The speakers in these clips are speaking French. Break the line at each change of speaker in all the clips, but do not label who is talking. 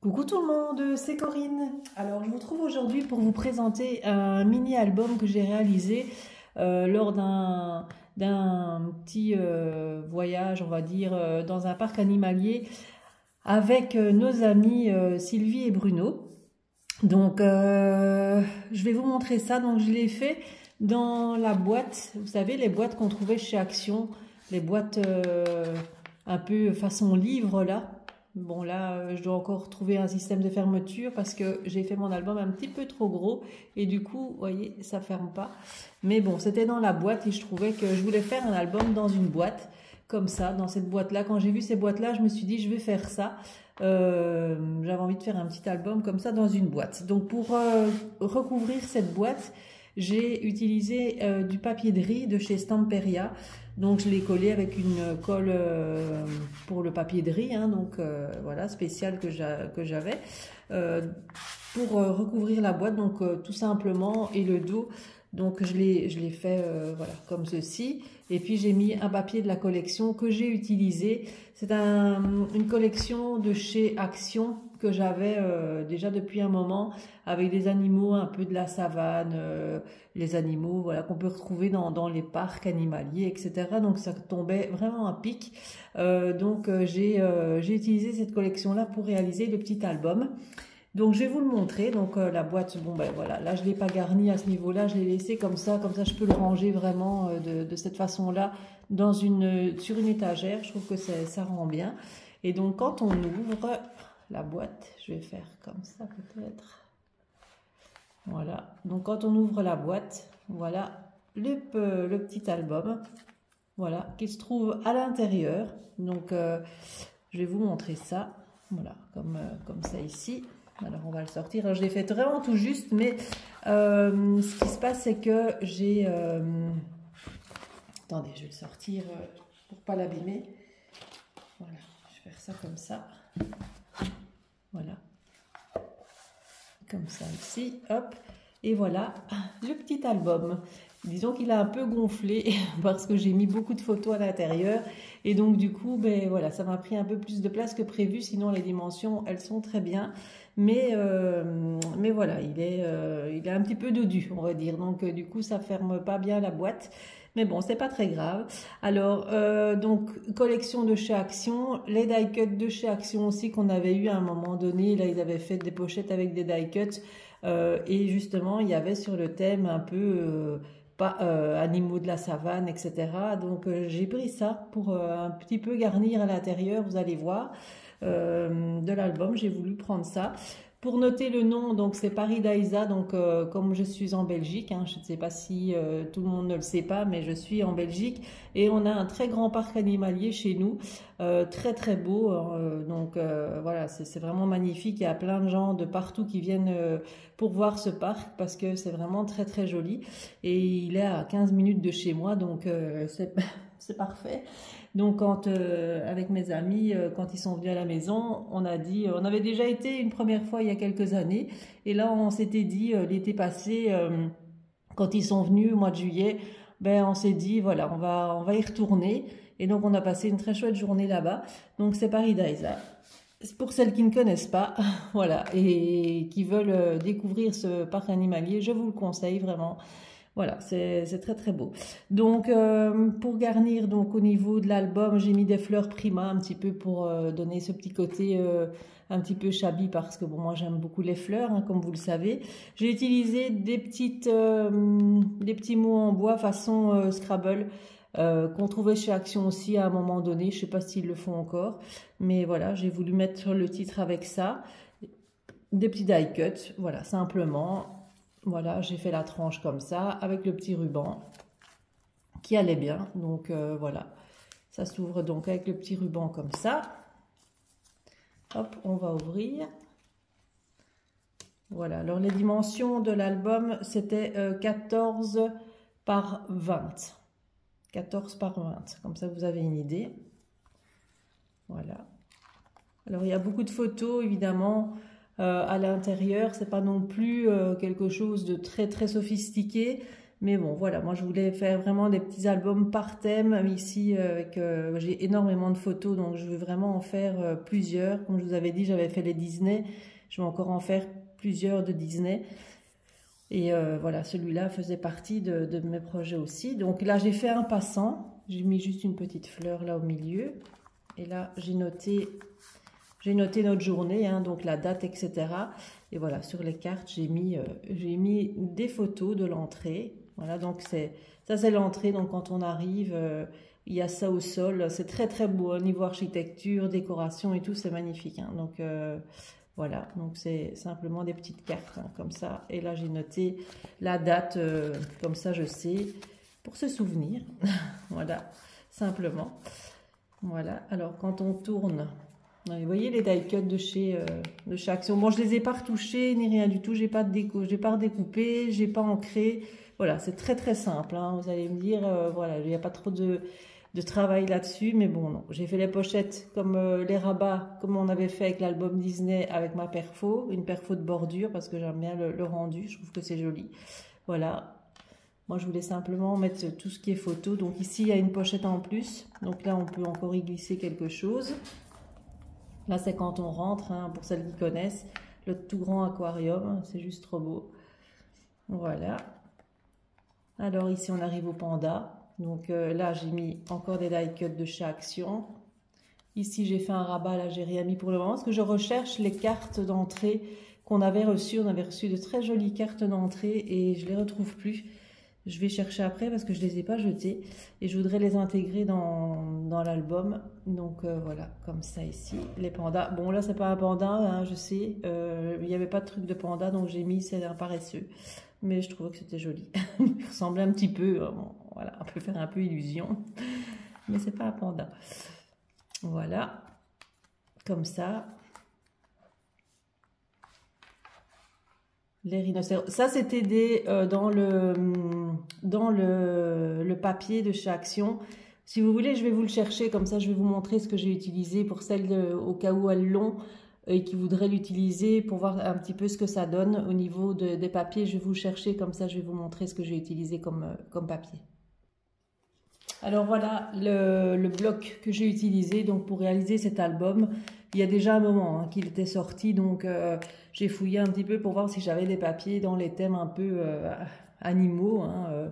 Coucou tout le monde, c'est Corinne. Alors je vous retrouve aujourd'hui pour vous présenter un mini-album que j'ai réalisé lors d'un petit voyage, on va dire, dans un parc animalier avec nos amis Sylvie et Bruno. Donc je vais vous montrer ça. Donc je l'ai fait dans la boîte, vous savez, les boîtes qu'on trouvait chez Action, les boîtes un peu façon livre là. Bon là, je dois encore trouver un système de fermeture parce que j'ai fait mon album un petit peu trop gros et du coup, vous voyez, ça ferme pas. Mais bon, c'était dans la boîte et je trouvais que je voulais faire un album dans une boîte, comme ça, dans cette boîte-là. Quand j'ai vu ces boîtes-là, je me suis dit, je vais faire ça. J'avais envie de faire un petit album comme ça dans une boîte. Donc pour recouvrir cette boîte, j'ai utilisé du papier de riz de chez Stamperia. Donc je l'ai collé avec une colle pour le papier de riz, hein, donc voilà, spécial que j'avais pour recouvrir la boîte, donc tout simplement, et le dos. Donc je l'ai fait voilà, comme ceci. Et puis j'ai mis un papier de la collection que j'ai utilisé. C'est une collection de chez Action que j'avais déjà depuis un moment, avec des animaux un peu de la savane, les animaux voilà, qu'on peut retrouver dans les parcs animaliers, etc. Donc ça tombait vraiment à pic. Donc j'ai utilisé cette collection-là pour réaliser le petit album. Donc je vais vous le montrer. Donc la boîte, bon ben voilà, là je l'ai pas garni à ce niveau-là, je l'ai laissé comme ça je peux le ranger vraiment de cette façon-là sur une étagère. Je trouve que ça rend bien. Et donc quand on ouvre la boîte, je vais faire comme ça peut-être. Voilà. Donc quand on ouvre la boîte, voilà le petit album, voilà, qui se trouve à l'intérieur. Donc je vais vous montrer ça. Voilà, comme ça ici. Alors on va le sortir. Alors je l'ai fait vraiment tout juste, mais ce qui se passe, c'est que j'ai... Attendez, je vais le sortir pour pas l'abîmer. Voilà, je vais faire ça comme ça. Voilà. Comme ça ici, hop. Et voilà le petit album. Disons qu'il a un peu gonflé parce que j'ai mis beaucoup de photos à l'intérieur. Et donc du coup, ben voilà, ça m'a pris un peu plus de place que prévu. Sinon les dimensions, elles sont très bien. Mais voilà, il est un petit peu dodu, on va dire. Donc du coup, ça ferme pas bien la boîte. Mais bon, c'est pas très grave. Alors, donc, collection de chez Action. Les die cuts de chez Action aussi qu'on avait eu à un moment donné. Là, ils avaient fait des pochettes avec des die cuts. Et justement, il y avait sur le thème un peu... animaux de la savane, etc. Donc j'ai pris ça pour un petit peu garnir à l'intérieur, vous allez voir, de l'album. J'ai voulu prendre ça. Pour noter le nom, donc c'est Paris Daïsa, donc comme je suis en Belgique, hein, je ne sais pas si tout le monde ne le sait pas, mais je suis en Belgique et on a un très grand parc animalier chez nous, très très beau, donc voilà, c'est vraiment magnifique. Il y a plein de gens de partout qui viennent pour voir ce parc parce que c'est vraiment très très joli et il est à 15 minutes de chez moi, donc c'est parfait. Donc avec mes amis, quand ils sont venus à la maison, on avait déjà été une première fois il y a quelques années, et là on s'était dit l'été passé, quand ils sont venus au mois de juillet, ben on s'est dit voilà, on va y retourner, et donc on a passé une très chouette journée là-bas. Donc c'est Paris Daïsa. Pour celles qui ne connaissent pas, voilà, et qui veulent découvrir ce parc animalier, je vous le conseille vraiment. Voilà, c'est très très beau. Donc pour garnir, donc au niveau de l'album, j'ai mis des fleurs Prima un petit peu pour donner ce petit côté un petit peu shabby, parce que bon, moi j'aime beaucoup les fleurs, hein, comme vous le savez. J'ai utilisé des petits mots en bois façon Scrabble qu'on trouvait chez Action aussi à un moment donné. Je sais pas s'ils le font encore, mais voilà, j'ai voulu mettre le titre avec ça. Des petits die cuts, voilà, simplement. Voilà, j'ai fait la tranche comme ça, avec le petit ruban qui allait bien. Donc voilà, ça s'ouvre donc avec le petit ruban comme ça. Hop, on va ouvrir. Voilà, alors les dimensions de l'album, c'était 14 par 20. 14 par 20, comme ça vous avez une idée. Voilà. Alors il y a beaucoup de photos, évidemment. À l'intérieur, c'est pas non plus quelque chose de très très sophistiqué, Mais bon, voilà, moi je voulais faire vraiment des petits albums par thème ici. J'ai énormément de photos, donc je veux vraiment en faire plusieurs. Comme je vous avais dit, j'avais fait les Disney. Je vais encore en faire plusieurs de Disney. Et voilà, celui-là faisait partie de mes projets aussi. Donc là, j'ai fait un passant. J'ai mis juste une petite fleur là au milieu. Et là, j'ai noté notre journée, hein, donc la date, etc. Et voilà, sur les cartes, j'ai mis des photos de l'entrée. Voilà, donc ça c'est l'entrée. Donc quand on arrive, il y a ça au sol. C'est très très beau au niveau architecture, décoration et tout, c'est magnifique. Hein. Donc voilà, donc c'est simplement des petites cartes hein, comme ça. Et là j'ai noté la date, comme ça je sais, pour se souvenir. Voilà, simplement. Voilà, alors quand on tourne, vous voyez les die cuts de chez Action. Bon, je les ai pas retouchés ni rien du tout. J'ai pas redécoupé, j'ai pas ancré. Voilà, c'est très très simple. Hein. Vous allez me dire, voilà, il n'y a pas trop de travail là-dessus, mais bon, non. J'ai fait les pochettes comme les rabats, comme on avait fait avec l'album Disney avec ma perfo, une perfo de bordure parce que j'aime bien le rendu. Je trouve que c'est joli. Voilà. Moi, je voulais simplement mettre tout ce qui est photo. Donc ici, il y a une pochette en plus. Donc là, on peut encore y glisser quelque chose. Là, c'est quand on rentre, hein, pour celles qui connaissent, le tout grand aquarium. C'est juste trop beau. Voilà. Alors ici, on arrive au panda. Donc là, j'ai mis encore des die cuts de chez Action. Ici, j'ai fait un rabat. Là, j'ai rien mis pour le moment parce que je recherche les cartes d'entrée qu'on avait reçues. On avait reçu de très jolies cartes d'entrée et je ne les retrouve plus. Je vais chercher après parce que je ne les ai pas jetées et je voudrais les intégrer dans l'album. Donc voilà, comme ça ici, les pandas. Bon là, c'est pas un panda, hein, je sais. Il n'y avait pas de truc de panda, donc j'ai mis c'est un paresseux. Mais je trouvais que c'était joli. Il ressemblait un petit peu, bon, voilà, on peut faire un peu illusion. Mais c'est pas un panda. Voilà, comme ça. Les rhinocéros. Ça, c'était dans le papier de chez Action. Si vous voulez, je vais vous le chercher. Comme ça, je vais vous montrer ce que j'ai utilisé pour celles au cas où elles l'ont et qui voudraient l'utiliser pour voir un petit peu ce que ça donne au niveau des papiers. Je vais vous le chercher. Comme ça, je vais vous montrer ce que j'ai utilisé comme papier. Alors voilà le bloc que j'ai utilisé donc pour réaliser cet album. Il y a déjà un moment hein, qu'il était sorti, donc j'ai fouillé un petit peu pour voir si j'avais des papiers dans les thèmes un peu animaux, hein,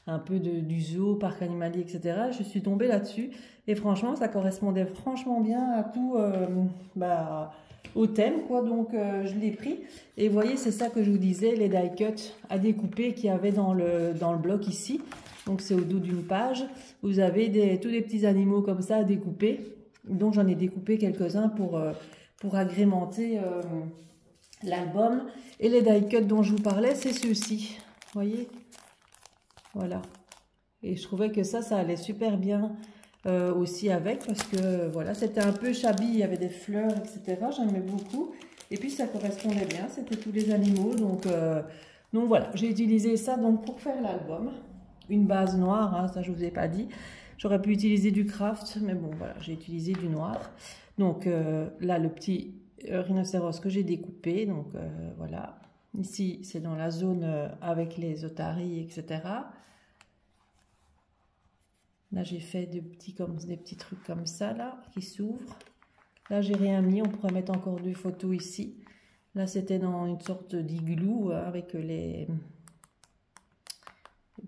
un peu du zoo, parc animalier, etc. Je suis tombée là-dessus et franchement ça correspondait franchement bien à tout, au thème quoi. Donc je l'ai pris et vous voyez c'est ça que je vous disais, les die cuts à découper qu'il y avait dans le bloc ici. Donc c'est au dos d'une page. Vous avez tous des petits animaux comme ça à découper. Donc j'en ai découpé quelques-uns pour agrémenter l'album. Et les die cuts dont je vous parlais, c'est ceux-ci. Vous voyez? Voilà. Et je trouvais que ça allait super bien aussi avec. Parce que voilà, c'était un peu shabby. Il y avait des fleurs, etc. J'aimais beaucoup. Et puis ça correspondait bien. C'était tous les animaux. Donc voilà, j'ai utilisé ça donc, pour faire l'album. Une base noire, hein, ça je vous ai pas dit. J'aurais pu utiliser du craft, mais bon voilà, j'ai utilisé du noir. Donc là le petit rhinocéros que j'ai découpé, donc voilà. Ici c'est dans la zone avec les otaries, etc. Là j'ai fait des petits trucs comme ça là, qui s'ouvrent. Là j'ai rien mis, on pourrait mettre encore deux photos ici. Là c'était dans une sorte d'igloo avec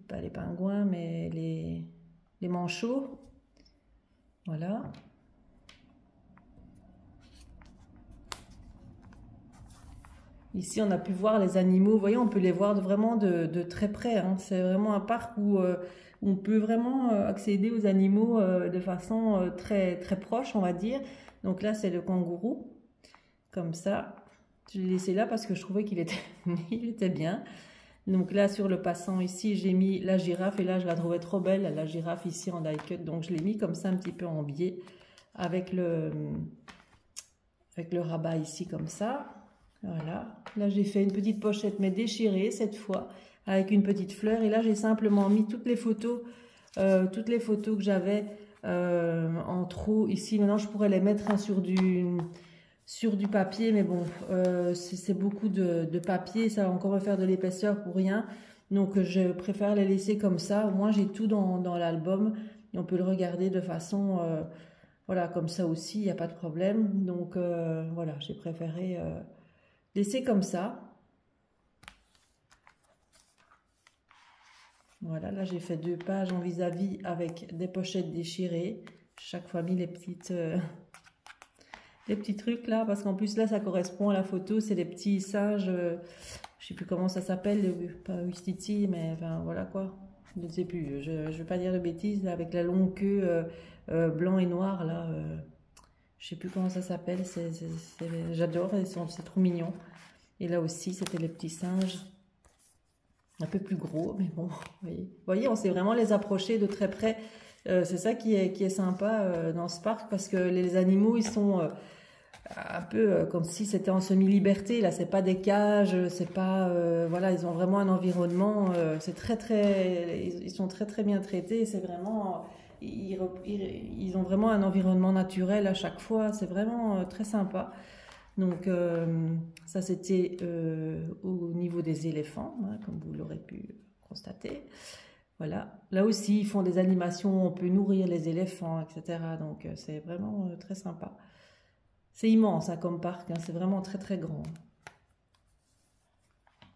pas les pingouins, mais les manchots. Voilà. Ici, on a pu voir les animaux. Vous voyez, on peut les voir vraiment de très près. Hein. C'est vraiment un parc où on peut vraiment accéder aux animaux de façon très, très proche, on va dire. Donc là, c'est le kangourou. Comme ça. Je l'ai laissé là parce que je trouvais qu'il était, il était bien. Donc là, sur le passant ici, j'ai mis la girafe. Et là, je la trouvais trop belle, la girafe ici en die cut. Donc, je l'ai mis comme ça un petit peu en biais avec le rabat ici comme ça. Voilà. Là, j'ai fait une petite pochette, mais déchirée cette fois, avec une petite fleur. Et là, j'ai simplement mis toutes les photos que j'avais en trop ici. Maintenant, je pourrais les mettre hein, sur du papier, mais bon, c'est beaucoup de papier, ça va encore me faire de l'épaisseur pour rien. Donc je préfère les laisser comme ça, au moins j'ai tout dans l'album et on peut le regarder de façon, voilà, comme ça aussi, il n'y a pas de problème. Donc voilà, j'ai préféré laisser comme ça. Voilà, là j'ai fait 2 pages en vis-à-vis avec des pochettes déchirées. Chaque fois mis les petits trucs là, parce qu'en plus là ça correspond à la photo, c'est les petits singes, je sais plus comment ça s'appelle, pas Wistiti, mais enfin voilà quoi, je ne sais plus, je ne veux pas dire de bêtises, là, avec la longue queue blanc et noir là, je sais plus comment ça s'appelle, j'adore, c'est trop mignon. Et là aussi c'était les petits singes. Un peu plus gros, mais bon, vous voyez, on sait vraiment les approcher de très près. C'est ça qui est sympa dans ce parc, parce que les animaux, ils sont un peu comme si c'était en semi-liberté. Là, c'est pas des cages, c'est pas... voilà, ils ont vraiment un environnement, c'est ils sont très très bien traités. C'est vraiment... Ils ont vraiment un environnement naturel à chaque fois. C'est vraiment très sympa. Donc ça c'était au niveau des éléphants, hein, comme vous l'aurez pu constater. Voilà, là aussi ils font des animations, on peut nourrir les éléphants, etc. Donc c'est vraiment très sympa. C'est immense hein, comme parc, hein, c'est vraiment très très grand.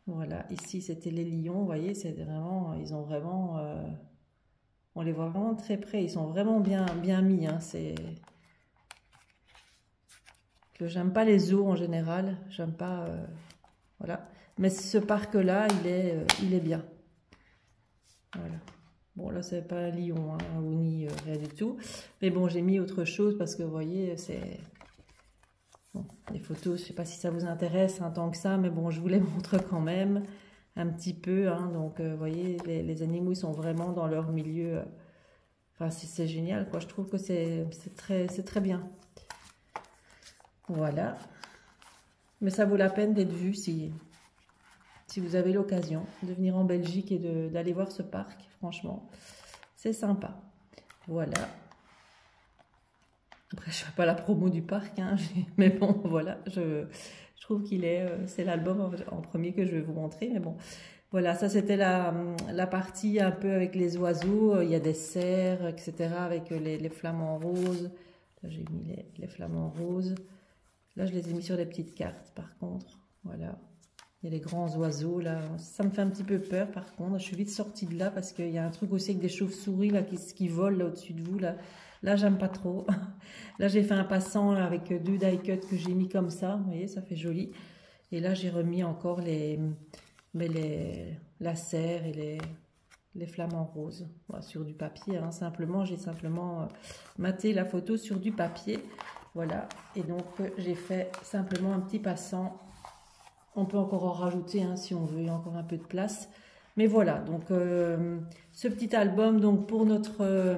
Voilà, ici c'était les lions, vous voyez, c'est vraiment, ils ont vraiment, on les voit vraiment très près, ils sont vraiment bien mis, hein, c'est... que j'aime pas les zoos en général, j'aime pas, voilà. Mais ce parc-là, il est bien. Voilà. Bon, là, c'est pas un lion, hein, ou ni rien du tout. Mais bon, j'ai mis autre chose parce que, vous voyez, c'est... Bon, les photos, je sais pas si ça vous intéresse hein, tant que ça, mais bon, je vous les montre quand même un petit peu. Hein, donc, vous voyez, les animaux, ils sont vraiment dans leur milieu. Enfin, c'est génial, quoi. Je trouve que c'est très bien. Voilà, mais ça vaut la peine d'être vu si vous avez l'occasion de venir en Belgique et d'aller voir ce parc, franchement, c'est sympa. Voilà. Après, je ne fais pas la promo du parc, hein, mais bon, voilà, je trouve c'est l'album en premier que je vais vous montrer, mais bon. Voilà, ça c'était la partie un peu avec les oiseaux, il y a des cerfs, etc., avec les flamants roses. Là, j'ai mis les flamants roses. Là, je les ai mis sur des petites cartes, par contre. Voilà. Il y a les grands oiseaux, là. Ça me fait un petit peu peur, par contre. Je suis vite sortie de là, parce qu'il y a un truc aussi avec des chauves-souris, là, qui volent, là, au-dessus de vous, là. Là, j'aime pas trop. Là, j'ai fait un passant, là, avec 2 die cuts que j'ai mis comme ça. Vous voyez, ça fait joli. Et là, j'ai remis encore la serre et les flamants roses. Voilà, sur du papier, hein. J'ai simplement maté la photo sur du papier. Voilà, et donc j'ai fait simplement un petit passant. On peut encore en rajouter hein, si on veut, il y a encore un peu de place. Mais voilà, donc ce petit album donc pour notre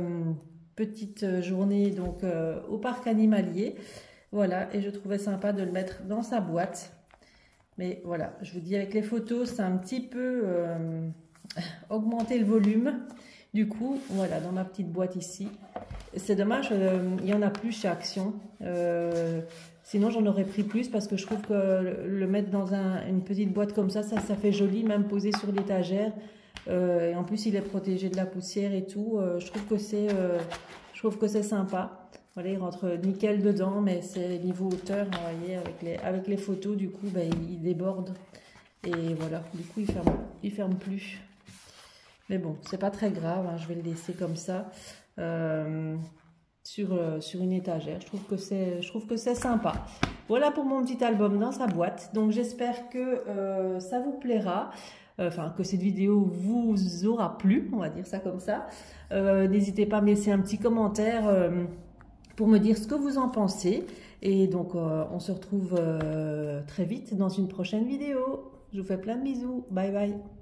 petite journée donc au parc animalier. Voilà, et je trouvais sympa de le mettre dans sa boîte. Mais voilà, je vous dis avec les photos, c'est un petit peu augmenter le volume. Du coup, voilà, dans ma petite boîte ici. C'est dommage, il n'y en a plus chez Action. Sinon, j'en aurais pris plus parce que je trouve que le mettre dans une petite boîte comme ça fait joli, même posé sur l'étagère. Et en plus, il est protégé de la poussière et tout. Je trouve que c'est sympa. Voilà, il rentre nickel dedans, mais c'est niveau hauteur, vous voyez, avec les photos, du coup, ben, il déborde. Et voilà, du coup, il ferme plus. Mais bon, c'est pas très grave, hein, je vais le laisser comme ça sur une étagère. Je trouve que c'est sympa. Voilà pour mon petit album dans sa boîte. Donc j'espère que ça vous plaira. Enfin, que cette vidéo vous aura plu, on va dire ça comme ça. N'hésitez pas à me laisser un petit commentaire pour me dire ce que vous en pensez. Et donc, on se retrouve très vite dans une prochaine vidéo. Je vous fais plein de bisous. Bye bye.